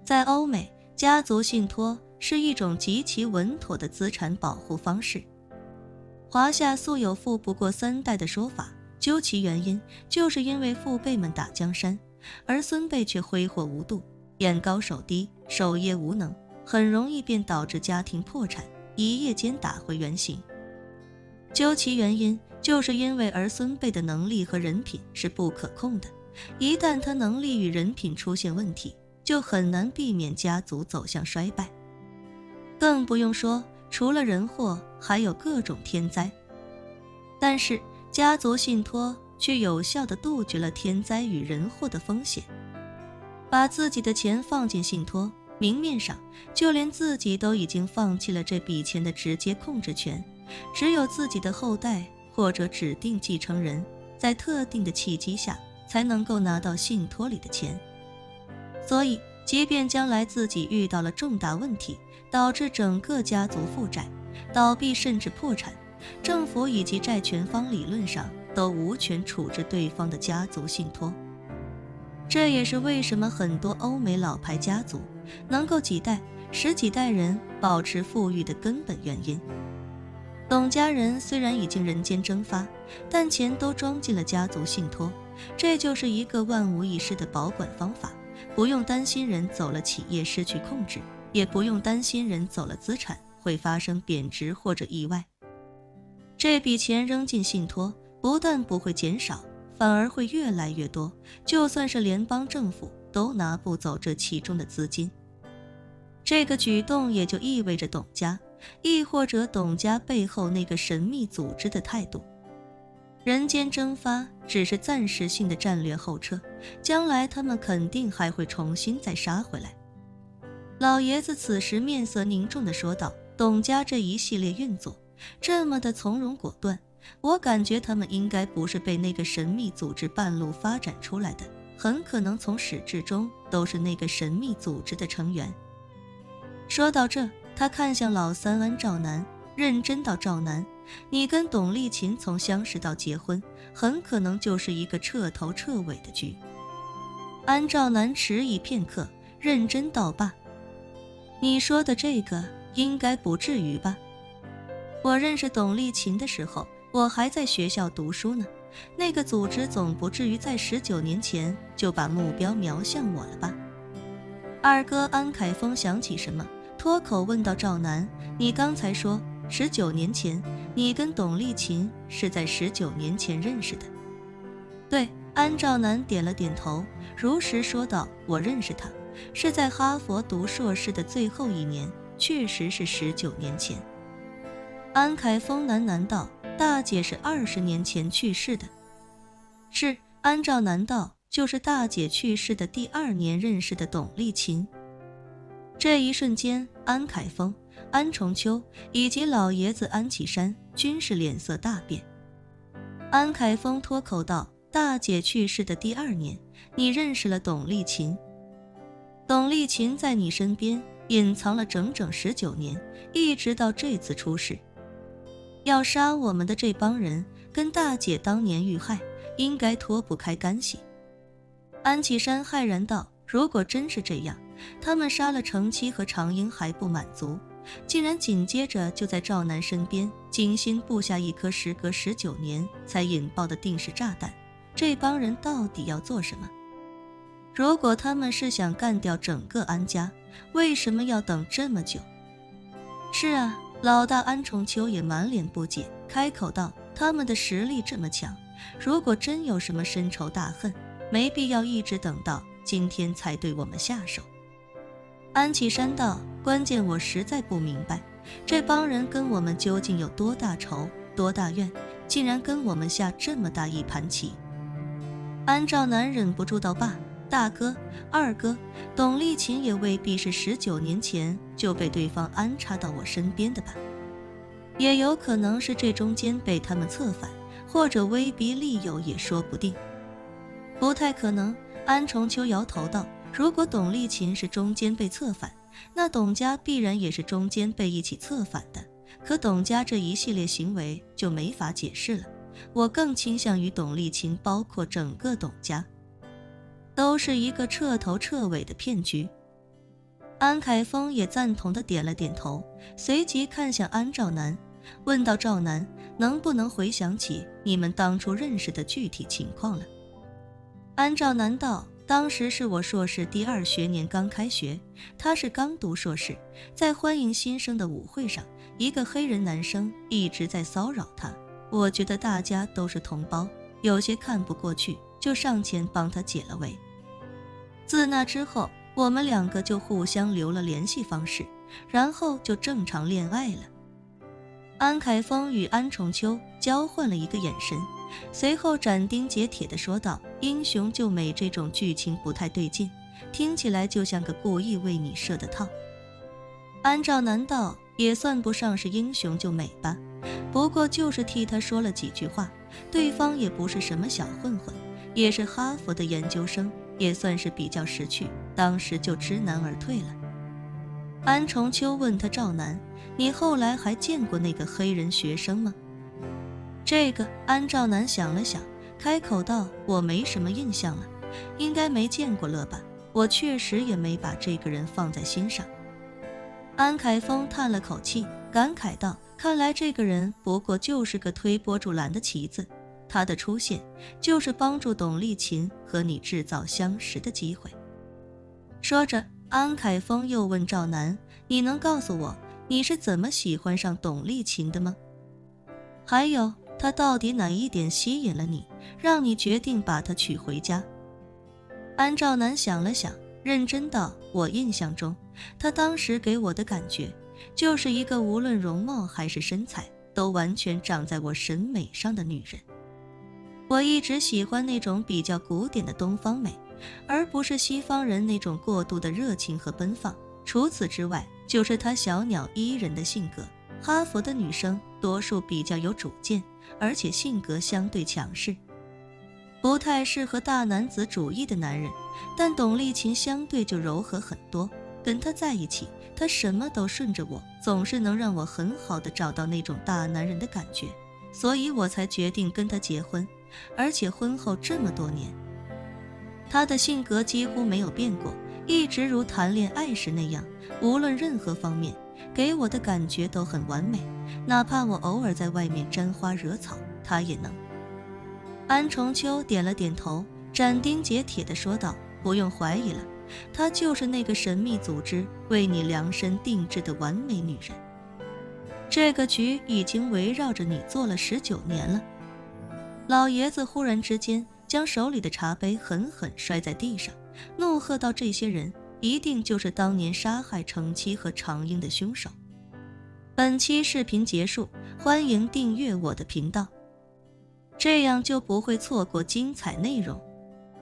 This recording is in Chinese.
在欧美，家族信托是一种极其稳妥的资产保护方式。华夏素有富不过3代的说法，究其原因，就是因为父辈们打江山，而孙辈却挥霍无度，眼高手低，守业无能，很容易便导致家庭破产，一夜间打回原形。究其原因，就是因为儿孙辈的能力和人品是不可控的，一旦他能力与人品出现问题，就很难避免家族走向衰败。更不用说除了人祸，还有各种天灾。但是家族信托却有效地杜绝了天灾与人祸的风险。把自己的钱放进信托，明面上就连自己都已经放弃了这笔钱的直接控制权，只有自己的后代或者指定继承人在特定的契机下才能够拿到信托里的钱。所以即便将来自己遇到了重大问题，导致整个家族负债、倒闭甚至破产，政府以及债权方理论上都无权处置对方的家族信托。这也是为什么很多欧美老牌家族能够几代、10几代人保持富裕的根本原因。董家人虽然已经人间蒸发，但钱都装进了家族信托，这就是一个万无一失的保管方法，不用担心人走了企业失去控制，也不用担心人走了资产会发生贬值或者意外。这笔钱扔进信托，不但不会减少，反而会越来越多，就算是联邦政府都拿不走这其中的资金。这个举动也就意味着董家，亦或者董家背后那个神秘组织的态度。人间蒸发只是暂时性的战略后撤，将来他们肯定还会重新再杀回来。老爷子此时面色凝重地说道，董家这一系列运作这么的从容果断，我感觉他们应该不是被那个神秘组织半路发展出来的，很可能从始至终都是那个神秘组织的成员。说到这，他看向老三安兆南，认真道，兆南，你跟董丽琴从相识到结婚，很可能就是一个彻头彻尾的局。安兆南迟疑片刻，认真道，爸，你说的这个应该不至于吧？我认识董丽琴的时候，我还在学校读书呢，那个组织总不至于在19年前就把目标瞄向我了吧？二哥安凯峰想起什么，脱口问道，赵南，你刚才说19年前你跟董丽琴是在19年前认识的？对，安兆南点了点头，如实说道，我认识她是在哈佛读硕士的最后一年，确实是19年前。安凯峰喃喃道，大姐是20年前去世的。是，安兆南道，就是大姐去世的第2年认识的董丽琴。这一瞬间，安凯峰、安重秋以及老爷子安启山均是脸色大变。安凯峰脱口道，大姐去世的第2年，你认识了董丽琴？董丽琴在你身边隐藏了整整19年，一直到这次出事。要杀我们的这帮人跟大姐当年遇害应该脱不开干系。安启山骇然道，如果真是这样，他们杀了程七和常英还不满足，竟然紧接着就在赵南身边精心布下一颗时隔19年才引爆的定时炸弹，这帮人到底要做什么？如果他们是想干掉整个安家，为什么要等这么久？是啊，老大安重秋也满脸不解，开口道，他们的实力这么强，如果真有什么深仇大恨，没必要一直等到今天才对我们下手。安启山道，关键我实在不明白，这帮人跟我们究竟有多大仇多大怨，竟然跟我们下这么大一盘棋。安兆南忍不住道，爸，大哥、二哥，董丽琴也未必是19年前就被对方安插到我身边的吧？也有可能是这中间被他们策反，或者威逼利诱也说不定。不太可能，安重秋摇头道，如果董丽琴是中间被策反，那董家必然也是中间被一起策反的，可董家这一系列行为就没法解释了。我更倾向于董丽琴包括整个董家都是一个彻头彻尾的骗局。安凯峰也赞同地点了点头，随即看向安兆南，问道：兆南，能不能回想起你们当初认识的具体情况了？安兆南道：当时是我硕士第2学年刚开学，他是刚读硕士，在欢迎新生的舞会上，一个黑人男生一直在骚扰他，我觉得大家都是同胞，有些看不过去，就上前帮他解了围。自那之后，我们2个就互相留了联系方式，然后就正常恋爱了。安凯峰与安重秋交换了一个眼神，随后斩钉截铁地说道：英雄救美这种剧情不太对劲，听起来就像个故意为你设的套。安兆南道：也算不上是英雄救美吧，不过就是替他说了几句话，对方也不是什么小混混，也是哈佛的研究生，也算是比较识趣，当时就知难而退了。安重秋问他：赵南，你后来还见过那个黑人学生吗？这个安兆南想了想，开口道：我没什么印象了，应该没见过了吧，我确实也没把这个人放在心上。安凯峰叹了口气，感慨道：看来这个人不过就是个推波助澜的棋子，他的出现就是帮助董丽琴和你制造相识的机会。说着，安凯峰又问赵南：你能告诉我你是怎么喜欢上董丽琴的吗？还有，她到底哪一点吸引了你，让你决定把她娶回家？安兆南想了想，认真道：我印象中，她当时给我的感觉就是一个无论容貌还是身材都完全长在我审美上的女人。我一直喜欢那种比较古典的东方美，而不是西方人那种过度的热情和奔放。除此之外，就是她小鸟依人的性格。哈佛的女生多数比较有主见，而且性格相对强势，不太适合大男子主义的男人，但董丽琴相对就柔和很多，跟她在一起，她什么都顺着我，总是能让我很好的找到那种大男人的感觉，所以我才决定跟她结婚，而且婚后这么多年，她的性格几乎没有变过，一直如谈恋爱时那样，无论任何方面给我的感觉都很完美，哪怕我偶尔在外面沾花惹草，她也能。安重秋点了点头，斩钉截铁地说道：不用怀疑了，她就是那个神秘组织为你量身定制的完美女人。这个局已经围绕着你做了19年了。老爷子忽然之间将手里的茶杯狠狠摔在地上，怒喝道：这些人一定就是当年杀害程七和常英的凶手。本期视频结束，欢迎订阅我的频道，这样就不会错过精彩内容。